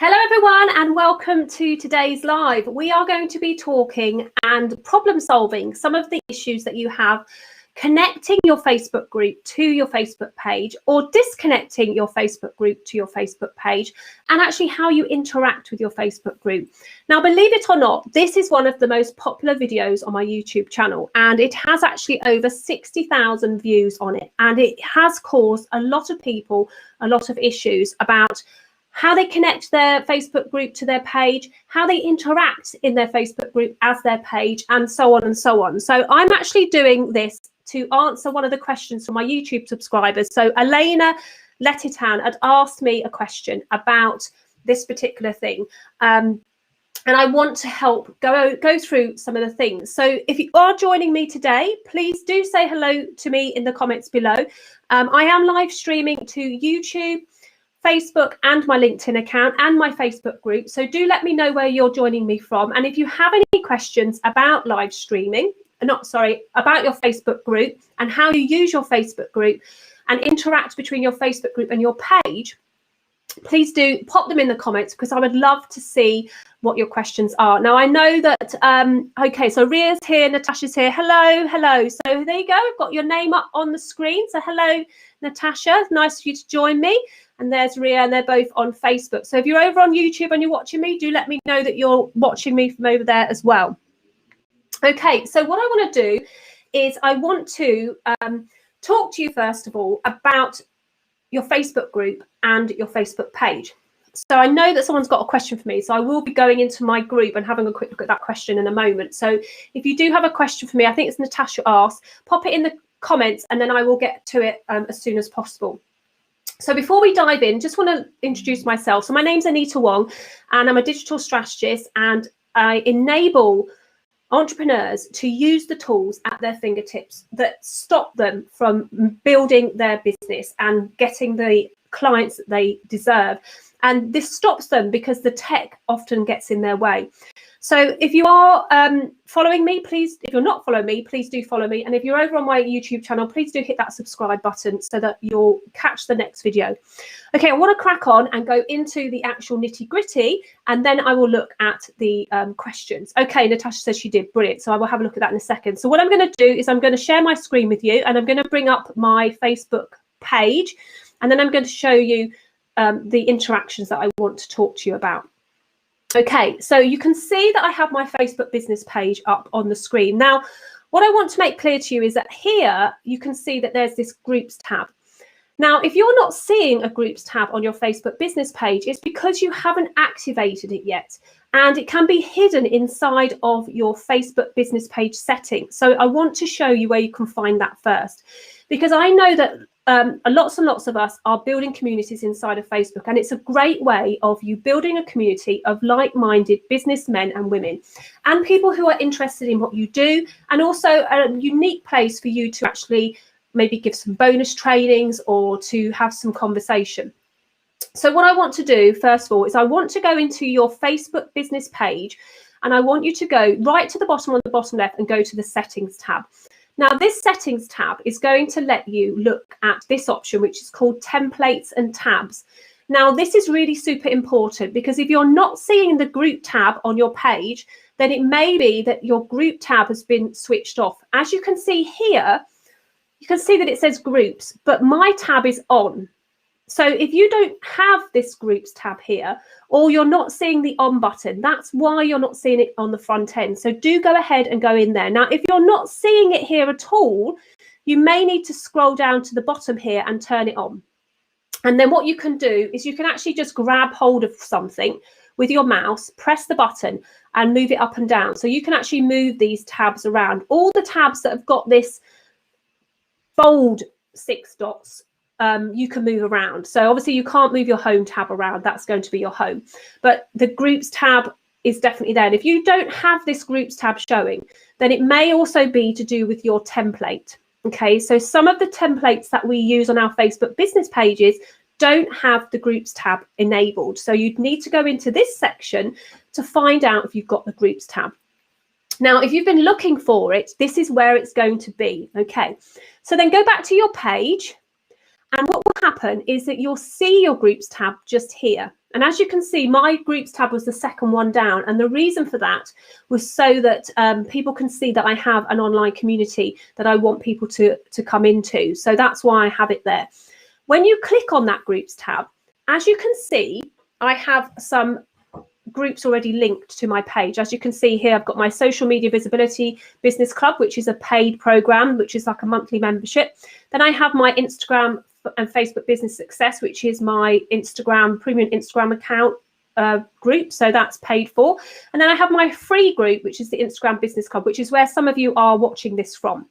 Hello everyone and welcome to today's live. We are going to be talking and problem solving some of the issues that you have connecting your Facebook group to your Facebook page or disconnecting your Facebook group to your Facebook page, and actually how you interact with your Facebook group. Now, believe it or not, this is one of the most popular videos on my YouTube channel, and it has actually over 60,000 views on it, and it has caused a lot of people a lot of issues about how they connect their Facebook group to their page, how they interact in their Facebook group as their page, and so on and so on. So I'm actually doing this to answer one of the questions from my YouTube subscribers. So Elena Letitan had asked me a question about this particular thing. And I want to help go through some of the things. So if you are joining me today, please do say hello to me in the comments below. I am live streaming to YouTube, Facebook and my LinkedIn account and my Facebook group. So do let me know where you're joining me from. And if you have any questions about live streaming, about your Facebook group and how you use your Facebook group and interact between your Facebook group and your page, please do pop them in the comments, because I would love to see what your questions are. Now, I know that, okay, so Ria's here, Natasha's here. Hello. So there you go. I've got your name up on the screen. So hello, Natasha. Nice for you to join me. And there's Ria, and they're both on Facebook. So if you're over on YouTube and you're watching me, do let me know that you're watching me from over there as well. Okay, so what I want to do is I want to talk to you first of all about your Facebook group and your Facebook page. So I know that someone's got a question for me, so I will be going into my group and having a quick look at that question in a moment. So if you do have a question for me, I think it's Natasha asked, pop it in the comments and then I will get to it as soon as possible. So before we dive in, just want to introduce myself. So my name's Anita Wong, and I'm a digital strategist, and I enable entrepreneurs to use the tools at their fingertips that stop them from building their business and getting the clients that they deserve. And this stops them because the tech often gets in their way. So if you are following me, please, if you're not following me, please do follow me. And if you're over on my YouTube channel, please do hit that subscribe button so that you'll catch the next video. Okay, I want to crack on and go into the actual nitty gritty, and then I will look at the questions. Okay, Natasha says she did. Brilliant. So I will have a look at that in a second. So what I'm going to do is I'm going to share my screen with you, and I'm going to bring up my Facebook page, and then I'm going to show you the interactions that I want to talk to you about. Okay, so you can see that I have my Facebook business page up on the screen. Now, what I want to make clear to you is that here you can see that there's this groups tab. Now, if you're not seeing a groups tab on your Facebook business page, it's because you haven't activated it yet. And it can be hidden inside of your Facebook business page settings. So I want to show you where you can find that first, because I know that lots and lots of us are building communities inside of Facebook, and it's a great way of you building a community of like-minded businessmen and women and people who are interested in what you do, and also a unique place for you to actually maybe give some bonus trainings or to have some conversation. So what I want to do first of all is I want to go into your Facebook business page, and I want you to go right to the bottom on the bottom left and go to the settings tab. Now, this settings tab is going to let you look at this option, which is called templates and tabs. Now, this is really super important, because if you're not seeing the group tab on your page, then it may be that your group tab has been switched off. As you can see here, you can see that it says groups, but my tab is on. So if you don't have this groups tab here, or you're not seeing the on button, that's why you're not seeing it on the front end. So do go ahead and go in there. Now, if you're not seeing it here at all, you may need to scroll down to the bottom here and turn it on. And then what you can do is you can actually just grab hold of something with your mouse, press the button and move it up and down. So you can actually move these tabs around. All the tabs that have got this bold 6 dots, you can move around. So obviously you can't move your home tab around. That's going to be your home. But the groups tab is definitely there. And if you don't have this groups tab showing, then it may also be to do with your template. Okay, so some of the templates that we use on our Facebook business pages don't have the groups tab enabled. So you'd need to go into this section to find out if you've got the groups tab. Now, if you've been looking for it, this is where it's going to be. Okay, so then go back to your page. And what will happen is that you'll see your groups tab just here. And as you can see, my groups tab was the second one down. And the reason for that was so that people can see that I have an online community that I want people to come into. So that's why I have it there. When you click on that groups tab, as you can see, I have some groups already linked to my page. As you can see here, I've got my social media visibility business club, which is a paid program, which is like a monthly membership. Then I have my Instagram and Facebook business success, which is my premium Instagram account group. So that's paid for. And then I have my free group, which is the Instagram business club, which is where some of you are watching this from.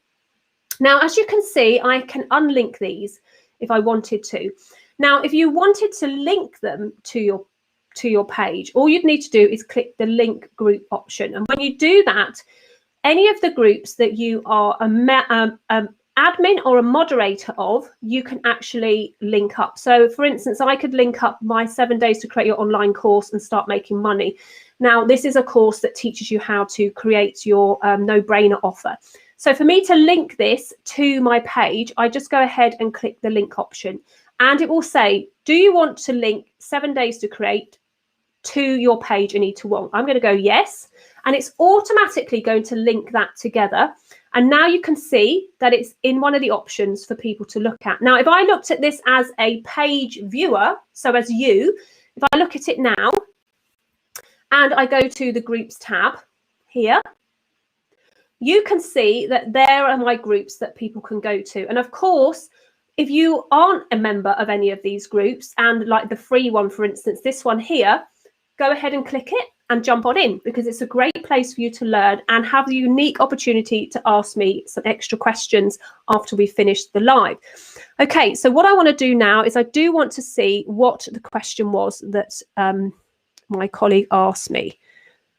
Now, as you can see, I can unlink these if I wanted to. Now, if you wanted to link them to your page, all you'd need to do is click the link group option. And when you do that, any of the groups that you are admin or a moderator of, you can actually link up. So for instance, I could link up my 7 days to create your online course and start making money. Now, this is a course that teaches you how to create your no-brainer offer. So for me to link this to my page, I just go ahead and click the link option. And it will say, do you want to link 7 days to create to your page, Anita Wong? I'm going to go yes. And it's automatically going to link that together. And now you can see that it's in one of the options for people to look at. Now, if I looked at this as a page viewer, so as you, if I look at it now and I go to the groups tab here, you can see that there are my groups that people can go to. And of course, if you aren't a member of any of these groups, and like the free one, for instance, this one here, go ahead and click it and jump on in, because it's a great place for you to learn and have the unique opportunity to ask me some extra questions after we finish the live. Okay, so what I want to do now is I do want to see what the question was that my colleague asked me.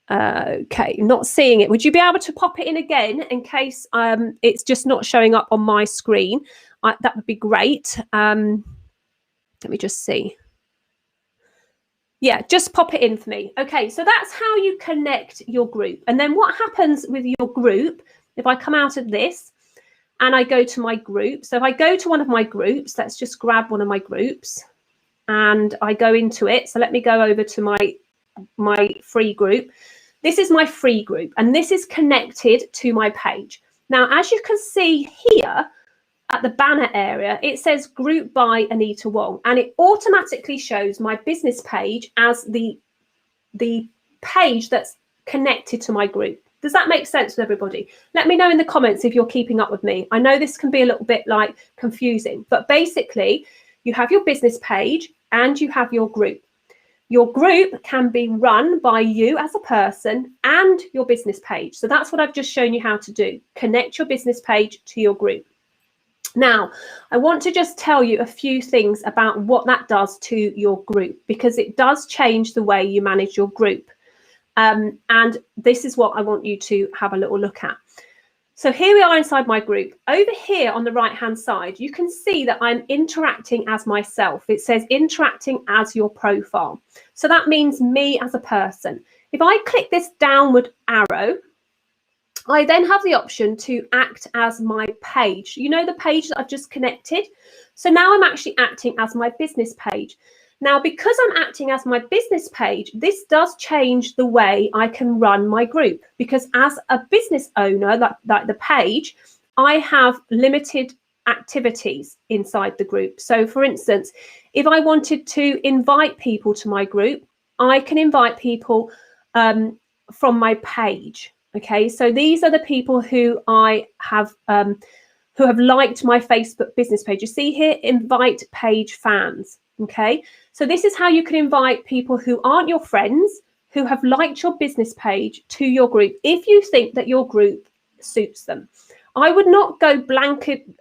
Okay, not seeing it. Would you be able to pop it in again in case it's just not showing up on my screen? That would be great. Let me just see. Yeah, just pop it in for me. Okay, so that's how you connect your group. And then what happens with your group, if I come out of this and I go to my group. So if I go to one of my groups, let's just grab one of my groups and I go into it. So let me go over to my free group. This is my free group and this is connected to my page. Now, as you can see here, at the banner area, it says group by Anita Wong, and it automatically shows my business page as the page that's connected to my group. Does that make sense with everybody? Let me know in the comments if you're keeping up with me. I know this can be a little bit like confusing, but basically you have your business page and you have your group. Your group can be run by you as a person and your business page. So that's what I've just shown you how to do. Connect your business page to your group. Now, I want to just tell you a few things about what that does to your group, because it does change the way you manage your group. And this is what I want you to have a little look at. So here we are inside my group. Over here on the right-hand side, you can see that I'm interacting as myself. It says interacting as your profile. So that means me as a person. If I click this downward arrow, I then have the option to act as my page. You know the page that I've just connected? So now I'm actually acting as my business page. Now, because I'm acting as my business page, this does change the way I can run my group. Because as a business owner, like the page, I have limited activities inside the group. So for instance, if I wanted to invite people to my group, I can invite people from my page. Okay, so these are the people who I have who have liked my Facebook business page. You see here, invite page fans. Okay, so this is how you can invite people who aren't your friends, who have liked your business page to your group, if you think that your group suits them. I would not go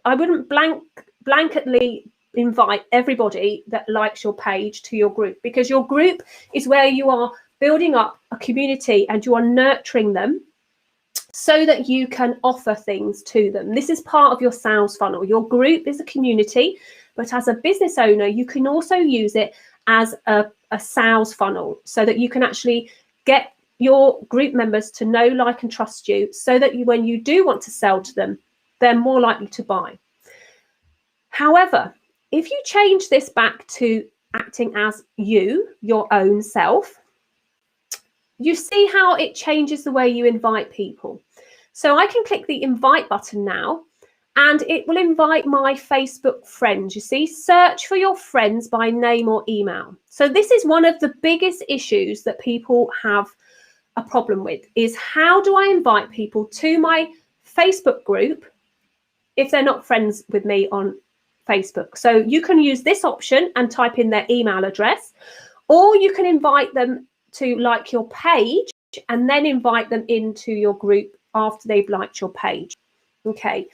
I wouldn't blanketly invite everybody that likes your page to your group, because your group is where you are building up a community and you are nurturing them so that you can offer things to them. This is part of your sales funnel. Your group is a community, but as a business owner, you can also use it as a sales funnel so that you can actually get your group members to know, like, and trust you, so that when you do want to sell to them, they're more likely to buy. However, if you change this back to acting as you, your own self, you see how it changes the way you invite people. So I can click the invite button now, and it will invite my Facebook friends. You see, search for your friends by name or email. So this is one of the biggest issues that people have a problem with, is how do I invite people to my Facebook group if they're not friends with me on Facebook? So you can use this option and type in their email address, or you can invite them to like your page and then invite them into your group after they've liked your page. Okay.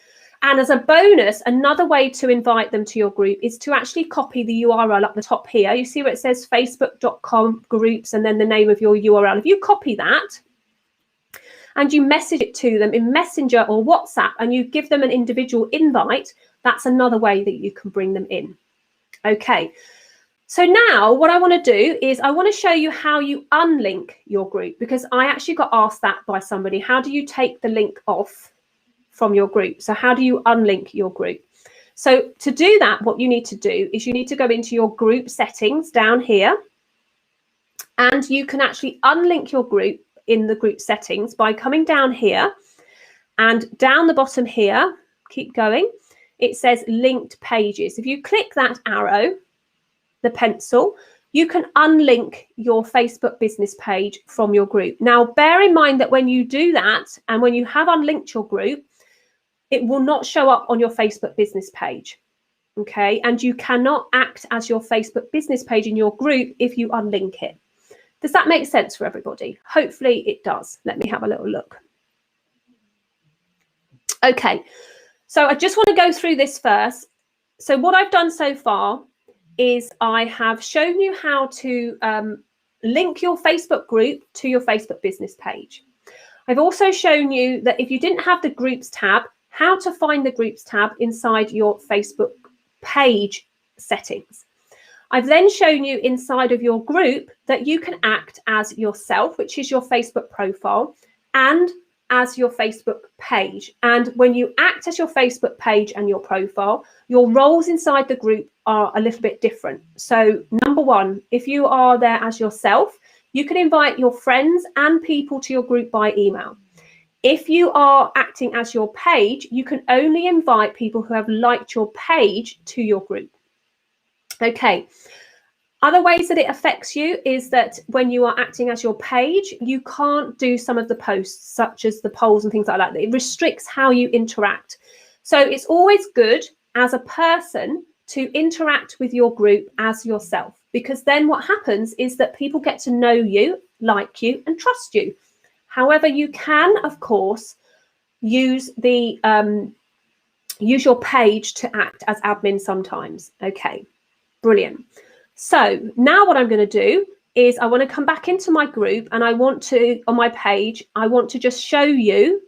And as a bonus, another way to invite them to your group is to actually copy the URL up the top here. You see where it says facebook.com groups and then the name of your URL. If you copy that and you message it to them in Messenger or WhatsApp and you give them an individual invite, that's another way that you can bring them in. Okay. So now what I want to do is I want to show you how you unlink your group, because I actually got asked that by somebody. How do you take the link off from your group? So how do you unlink your group? So to do that, what you need to do is you need to go into your group settings down here, and you can actually unlink your group in the group settings by coming down here and down the bottom here, keep going, it says linked pages. If you click that arrow, the pencil, you can unlink your Facebook business page from your group. Now, bear in mind that when you do that and when you have unlinked your group, it will not show up on your Facebook business page. Okay, and you cannot act as your Facebook business page in your group if you unlink it. Does that make sense for everybody? Hopefully it does. Let me have a little look. Okay, so I just want to go through this first. So what I've done so far is I have shown you how to link your Facebook group to your Facebook business page. I've also shown you that if you didn't have the groups tab, how to find the groups tab inside your Facebook page settings. I've then shown you inside of your group that you can act as yourself, which is your Facebook profile, and as your Facebook page. And when you act as your Facebook page and your profile, your roles inside the group are a little bit different. So number one, if you are there as yourself, you can invite your friends and people to your group by email. If you are acting as your page, you can only invite people who have liked your page to your group. Okay. Other ways that it affects you is that when you are acting as your page, you can't do some of the posts, such as the polls and things like that. It restricts how you interact. So it's always good as a person to interact with your group as yourself, because then what happens is that people get to know you, like you, and trust you. However, you can, of course, use the use your page to act as admin sometimes. Okay, brilliant. So now what I'm going to do is I want to come back into my group, and I want to, on my page, I want to just show you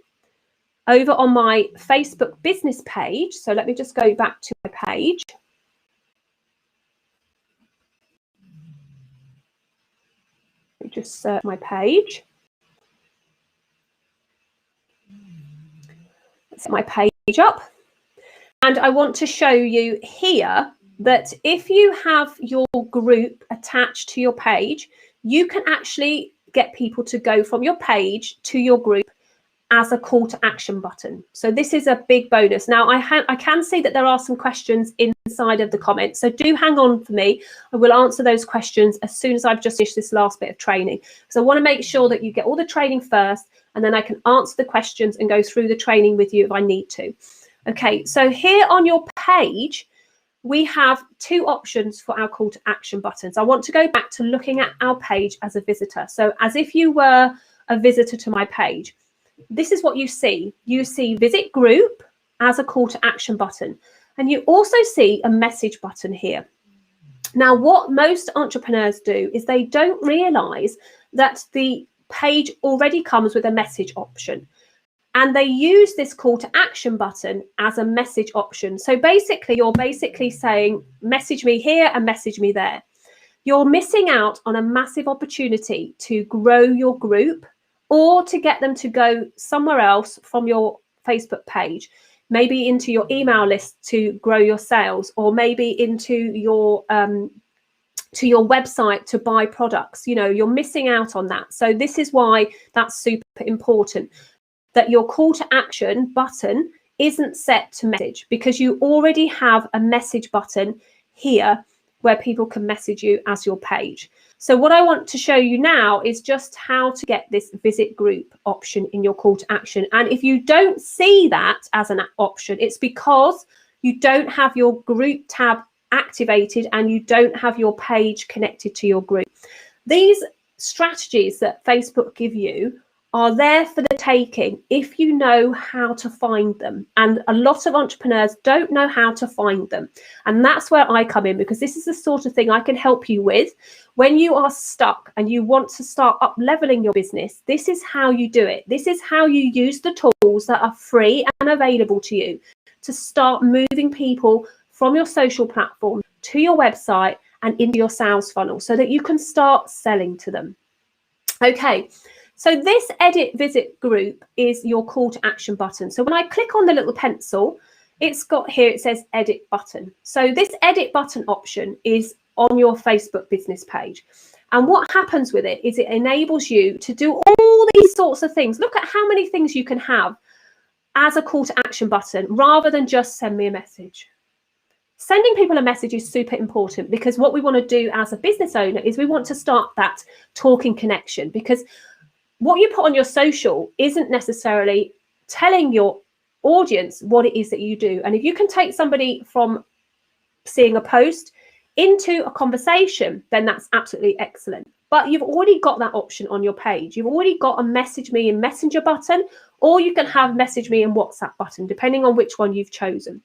over on my Facebook business page. So let me just go back to my page. Let me just search my page. Set my page up. And I want to show you here that if you have your group attached to your page, you can actually get people to go from your page to your group as a call to action button. So this is a big bonus. Now, I can see that there are some questions inside of the comments, so do hang on for me. I will answer those questions as soon as I've just finished this last bit of training. So I want to make sure that you get all the training first, and then I can answer the questions and go through the training with you if I need to. Okay, so here on your page, we have two options for our call to action buttons. I want to go back to looking at our page as a visitor. So as if you were a visitor to my page, this is what you see. You see visit group as a call to action button. And you also see a message button here. Now, what most entrepreneurs do is they don't realize that the page already comes with a message option. And they use this call to action button as a message option. So basically, you're basically saying, message me here and message me there. You're missing out on a massive opportunity to grow your group or to get them to go somewhere else from your Facebook page, maybe into your email list to grow your sales, or maybe into your to your website to buy products. You know, you're missing out on that. So this is why that's super important, that your call to action button isn't set to message, because you already have a message button here where people can message you as your page. So what I want to show you now is just how to get this visit group option in your call to action. And if you don't see that as an option, it's because you don't have your group tab activated and you don't have your page connected to your group. These strategies that Facebook give you are there for the taking if you know how to find them. And a lot of entrepreneurs don't know how to find them. And that's where I come in, because this is the sort of thing I can help you with. When you are stuck and you want to start up leveling your business, this is how you do it. This is how you use the tools that are free and available to you to start moving people from your social platform to your website and into your sales funnel so that you can start selling to them. Okay. So this edit visit group is your call to action button. So when I click on the little pencil, it's got here, it says edit button. So this edit button option is on your Facebook business page. And what happens with it is it enables you to do all these sorts of things. Look at how many things you can have as a call to action button rather than just send me a message. Sending people a message is super important, because what we want to do as a business owner is we want to start that talking connection, because what you put on your social isn't necessarily telling your audience what it is that you do. And if you can take somebody from seeing a post into a conversation, then that's absolutely excellent. But you've already got that option on your page. You've already got a message me in Messenger button, or you can have message me in WhatsApp button, depending on which one you've chosen.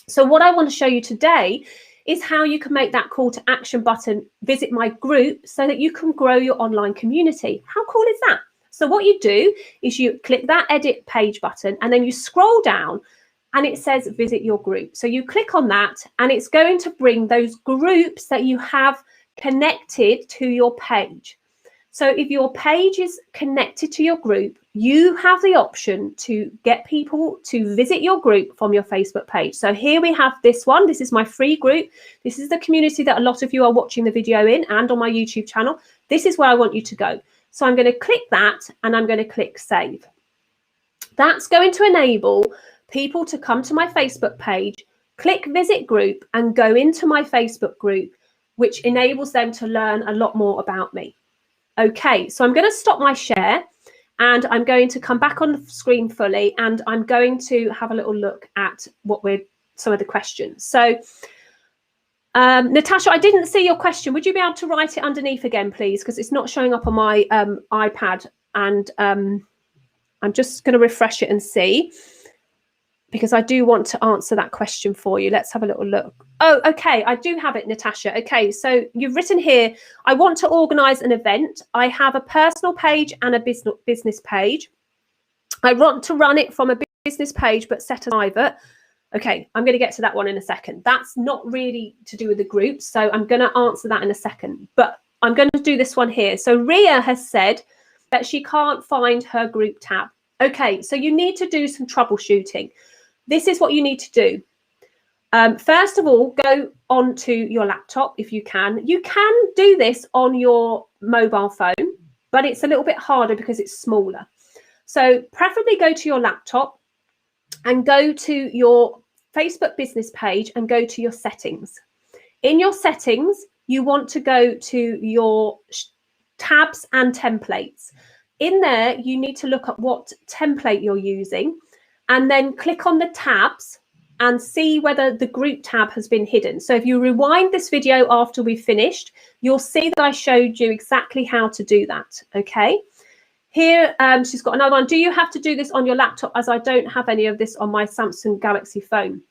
So what I want to show you today is how you can make that call to action button visit my group so that you can grow your online community. How cool is that? So what you do is you click that edit page button and then you scroll down and it says visit your group. So you click on that and it's going to bring those groups that you have connected to your page. So if your page is connected to your group, you have the option to get people to visit your group from your Facebook page. So here we have this one. This is my free group. This is the community that a lot of you are watching the video in and on my YouTube channel. This is where I want you to go. So I'm going to click that and I'm going to click save. That's going to enable people to come to my Facebook page, click visit group and go into my Facebook group, which enables them to learn a lot more about me. Okay, so I'm going to stop my share and I'm going to come back on the screen fully and I'm going to have a little look at some of the questions. So Natasha, I didn't see your question. Would you be able to write it underneath again, please? Because it's not showing up on my iPad and I'm just going to refresh it and see, because I do want to answer that question for you. Let's have a little look. Oh, okay. I do have it, Natasha. Okay. So you've written here, I want to organize an event. I have a personal page and a business page. I want to run it from a business page, but set a private. Okay. I'm going to get to that one in a second. That's not really to do with the group. So I'm going to answer that in a second, but I'm going to do this one here. So Ria has said that she can't find her group tab. Okay. So you need to do some troubleshooting. This is what you need to do. First of all, go onto your laptop if you can. You can do this on your mobile phone, but it's a little bit harder because it's smaller. So preferably go to your laptop and go to your Facebook business page and go to your settings. In your settings, you want to go to your tabs and templates. In there, you need to look at what template you're using and then click on the tabs and see whether the group tab has been hidden. So if you rewind this video after we've finished, you'll see that I showed you exactly how to do that, okay? Here, she's got another one. Do you have to do this on your laptop, as I don't have any of this on my Samsung Galaxy phone?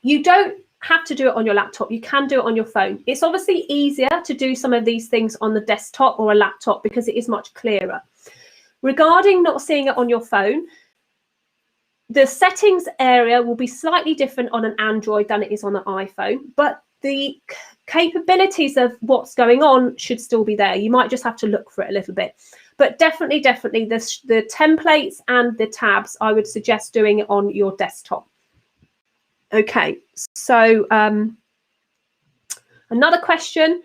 You don't have to do it on your laptop. You can do it on your phone. It's obviously easier to do some of these things on the desktop or a laptop because it is much clearer. Regarding not seeing it on your phone, the settings area will be slightly different on an Android than it is on an iPhone, but the capabilities of what's going on should still be there. You might just have to look for it a little bit. But definitely the templates and the tabs, I would suggest doing it on your desktop. Okay, so another question.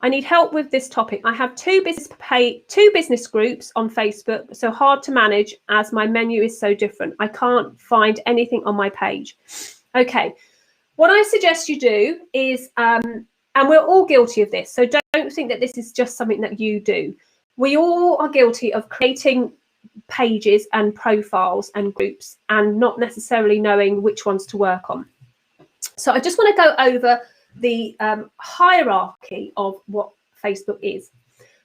I need help with this topic. I have two business groups on Facebook, so hard to manage as my menu is so different. I can't find anything on my page. Okay, what I suggest you do is, and we're all guilty of this, so don't think that this is just something that you do. We all are guilty of creating pages and profiles and groups and not necessarily knowing which ones to work on. So I just want to go over the hierarchy of what Facebook is.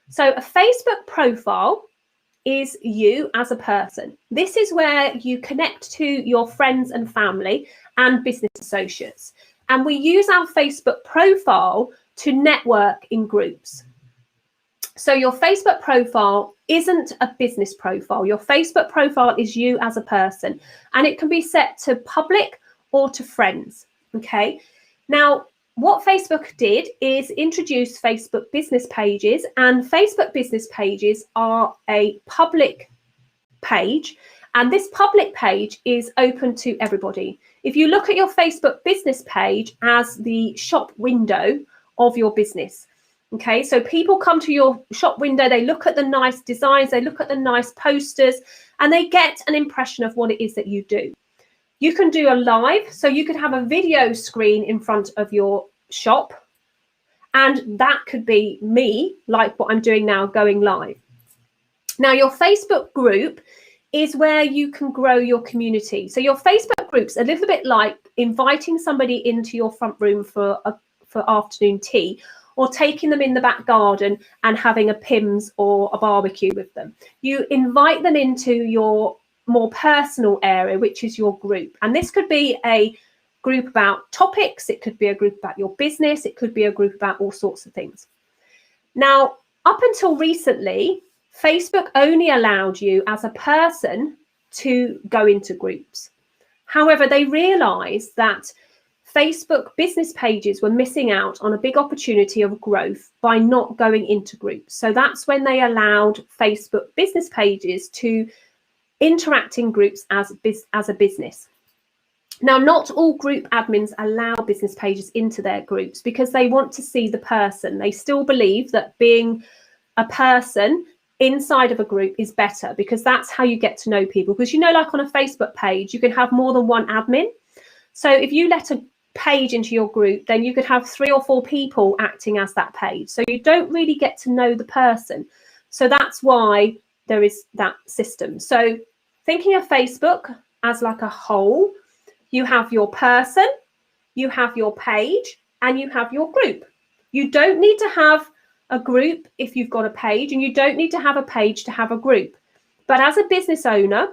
So a Facebook profile is you as a person. This is where you connect to your friends and family and business associates. And we use our Facebook profile to network in groups. So your Facebook profile isn't a business profile. Your Facebook profile is you as a person, and it can be set to public or to friends. Okay. Now, what Facebook did is introduce Facebook business pages, and Facebook business pages are a public page, and this public page is open to everybody. If you look at your Facebook business page as the shop window of your business, okay, so people come to your shop window, they look at the nice designs, they look at the nice posters, and they get an impression of what it is that you do. You can do a live, so you could have a video screen in front of your shop, and that could be me, like what I'm doing now, going live. Now, your Facebook group is where you can grow your community. So your Facebook group's a little bit like inviting somebody into your front room for afternoon tea, or taking them in the back garden and having a Pims or a barbecue with them. You invite them into your more personal area, which is your group. And this could be a group about topics, it could be a group about your business, it could be a group about all sorts of things. Now, up until recently, Facebook only allowed you as a person to go into groups. However, they realized that Facebook business pages were missing out on a big opportunity of growth by not going into groups. So that's when they allowed Facebook business pages to interact in groups as a business. Now, not all group admins allow business pages into their groups because they want to see the person. They still believe that being a person inside of a group is better, because that's how you get to know people. Because, you know, like on a Facebook page, you can have more than one admin. So if you let a page into your group, then you could have 3 or 4 people acting as that page. So you don't really get to know the person. So that's why there is that system. So thinking of Facebook as like a whole, you have your person, you have your page, and you have your group. You don't need to have a group if you've got a page, and you don't need to have a page to have a group. But as a business owner,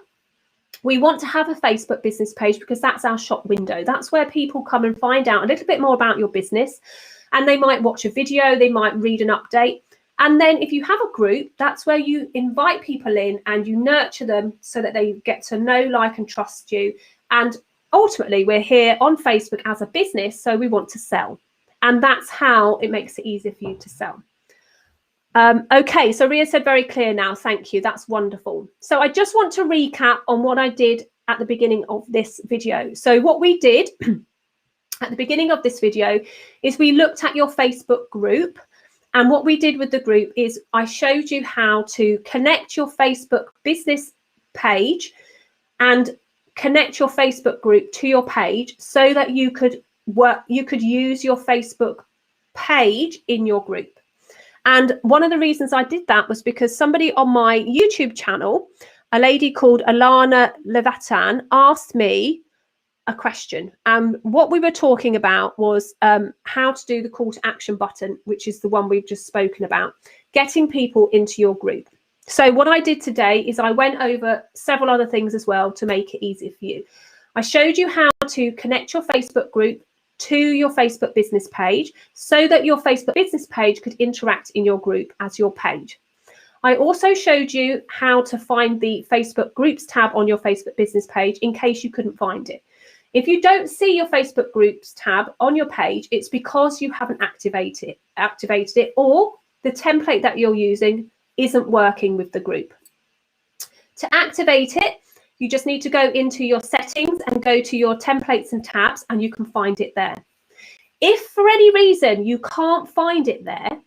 we want to have a Facebook business page because that's our shop window. That's where people come and find out a little bit more about your business, and they might watch a video, they might read an update. And then if you have a group, that's where you invite people in and you nurture them so that they get to know, like, and trust you. And ultimately, we're here on Facebook as a business, so we want to sell. And that's how it makes it easier for you to sell. Okay, so Ria said very clear now. Thank you. That's wonderful. So I just want to recap on what I did at the beginning of this video. So what we did at the beginning of this video is we looked at your Facebook group. And what we did with the group is I showed you how to connect your Facebook business page and connect your Facebook group to your page so that you could use your Facebook page in your group. And one of the reasons I did that was because somebody on my YouTube channel, a lady called Alana Levatan, asked me a question. What we were talking about was how to do the call to action button, which is the one we've just spoken about, getting people into your group. So what I did today is I went over several other things as well to make it easier for you. I showed you how to connect your Facebook group to your Facebook business page so that your Facebook business page could interact in your group as your page. I also showed you how to find the Facebook groups tab on your Facebook business page in case you couldn't find it. If you don't see your Facebook groups tab on your page, it's because you haven't activated it, or the template that you're using isn't working with the group. To activate it, you just need to go into your settings and go to your templates and tabs, and you can find it there. If for any reason you can't find it there,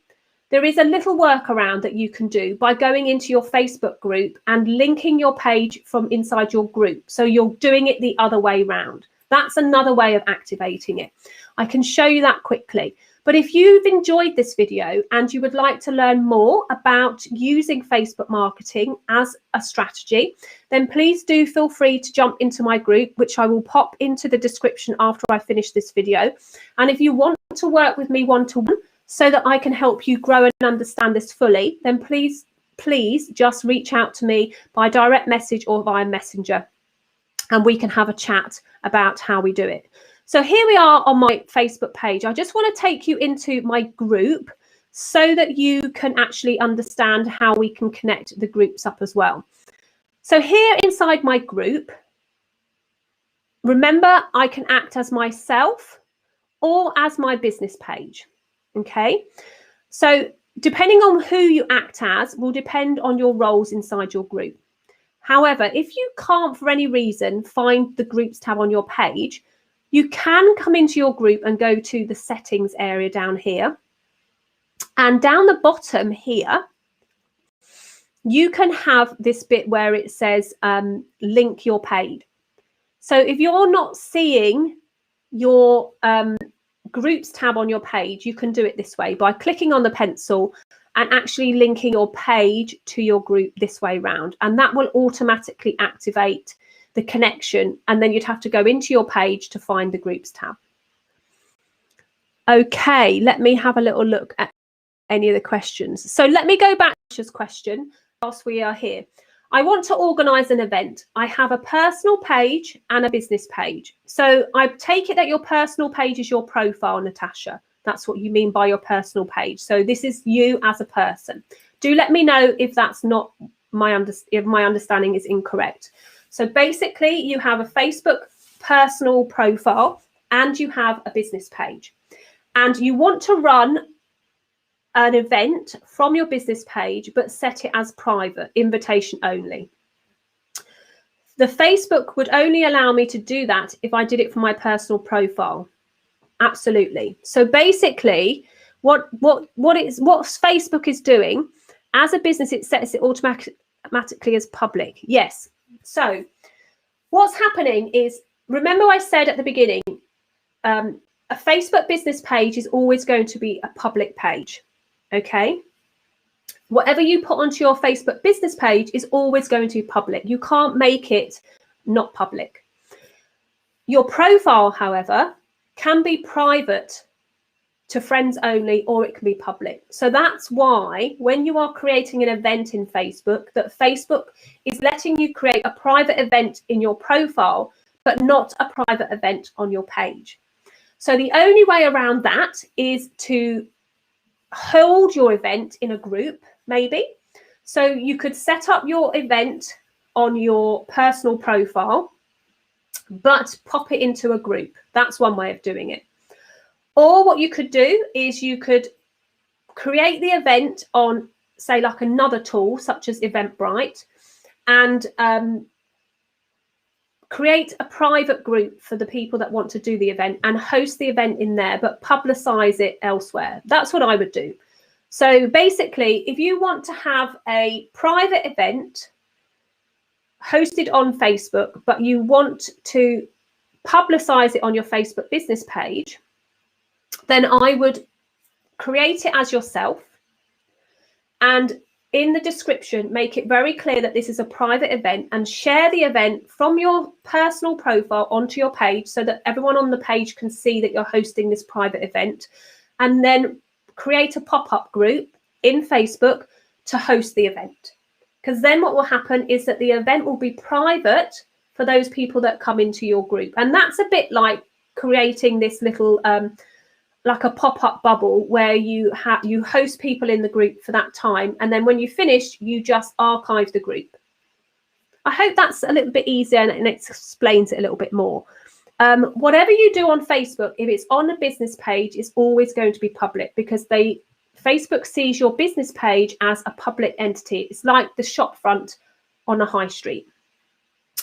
there is a little workaround that you can do by going into your Facebook group and linking your page from inside your group. So you're doing it the other way round. That's another way of activating it. I can show you that quickly. But if you've enjoyed this video and you would like to learn more about using Facebook marketing as a strategy, then please do feel free to jump into my group, which I will pop into the description after I finish this video. And if you want to work with me one-to-one so that I can help you grow and understand this fully, then please just reach out to me by direct message or via Messenger, and we can have a chat about how we do it. So here we are on my Facebook page. I just want to take you into my group so that you can actually understand how we can connect the groups up as well. So here inside my group, remember, I can act as myself or as my business page. Okay, so depending on who you act as will depend on your roles inside your group. However, if you can't for any reason find the groups tab on your page, you can come into your group and go to the settings area down here. And down the bottom here, you can have this bit where it says link your page. So if you're not seeing your groups tab on your page, you can do it this way by clicking on the pencil and actually linking your page to your group this way round. And that will automatically activate the connection, and then you'd have to go into your page to find the groups tab. Okay, let me have a little look at any of the questions. So let me go back to this question whilst we are here. I want to organize an event. I have a personal page and a business page. So I take it that your personal page is your profile, Natasha. That's what you mean by your personal page. So this is you as a person. Do let me know if that's not if my understanding is incorrect. So basically, you have a Facebook personal profile and you have a business page. And you want to run an event from your business page, but set it as private, invitation only. The Facebook would only allow me to do that if I did it from my personal profile. Absolutely. So basically, what Facebook is doing as a business, it sets it automatically as public. Yes. So what's happening is, remember I said at the beginning, a Facebook business page is always going to be a public page. Okay. Whatever you put onto your Facebook business page is always going to be public. You can't make it not public. Your profile, however, can be private to friends only, or it can be public. So that's why when you are creating an event in Facebook, that Facebook is letting you create a private event in your profile, but not a private event on your page. So the only way around that is to hold your event in a group, maybe. So you could set up your event on your personal profile, but pop it into a group. That's one way of doing it. Or what you could do is you could create the event on, say, like another tool such as Eventbrite, and create a private group for the people that want to do the event and host the event in there, but publicize it elsewhere. That's what I would do. So basically, if you want to have a private event hosted on Facebook, but you want to publicize it on your Facebook business page, then I would create it as yourself, and in the description, make it very clear that this is a private event, and share the event from your personal profile onto your page so that everyone on the page can see that you're hosting this private event, and then create a pop-up group in Facebook to host the event. Because then what will happen is that the event will be private for those people that come into your group. And that's a bit like creating this little like a pop-up bubble where you host people in the group for that time, and then when you finish, you just archive the group. I hope that's a little bit easier and it explains it a little bit more. Whatever you do on Facebook, if it's on a business page, is always going to be public, because Facebook sees your business page as a public entity. It's like the shop front on a high street.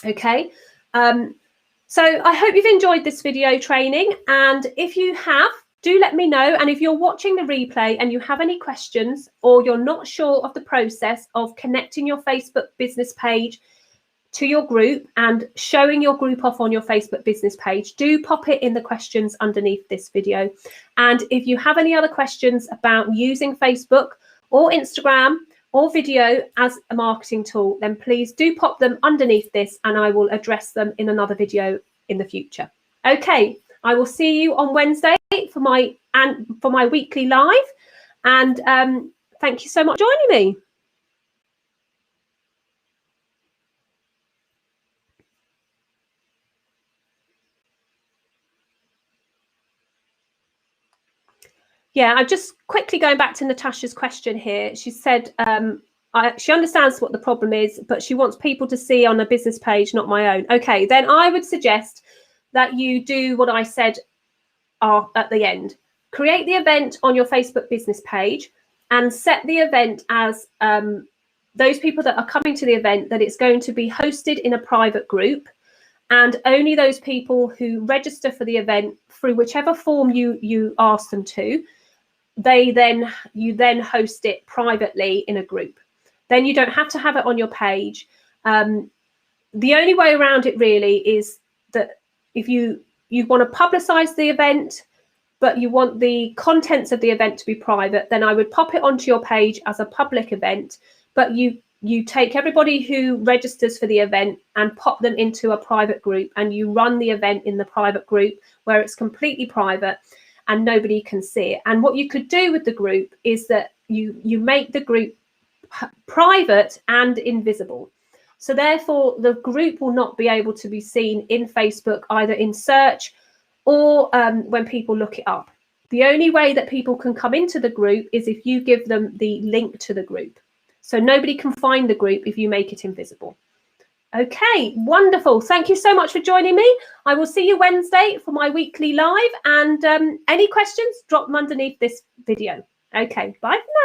Okay. So I hope you've enjoyed this video training, and if you have, do let me know. And if you're watching the replay and you have any questions, or you're not sure of the process of connecting your Facebook business page to your group and showing your group off on your Facebook business page, do pop it in the questions underneath this video. And if you have any other questions about using Facebook or Instagram or video as a marketing tool, then please do pop them underneath this and I will address them in another video in the future. Okay, I will see you on Wednesday for my weekly live, and thank you so much for joining me. Yeah, I'm just quickly going back to Natasha's question here. She said she understands what the problem is, but she wants people to see on a business page, not my own. Okay, then I would suggest that you do what I said at the end. Create the event on your Facebook business page and set the event as those people that are coming to the event, that it's going to be hosted in a private group, and only those people who register for the event through whichever form you ask them to, you then host it privately in a group. Then you don't have to have it on your page. The only way around it really is that if you want to publicize the event, but you want the contents of the event to be private, then I would pop it onto your page as a public event, but you take everybody who registers for the event and pop them into a private group, and you run the event in the private group where it's completely private and nobody can see it. And what you could do with the group is that you make the group private and invisible. So therefore, the group will not be able to be seen in Facebook, either in search or when people look it up. The only way that people can come into the group is if you give them the link to the group. So nobody can find the group if you make it invisible. Okay, wonderful. Thank you so much for joining me. I will see you Wednesday for my weekly live, and any questions, drop them underneath this video. Okay, bye for now.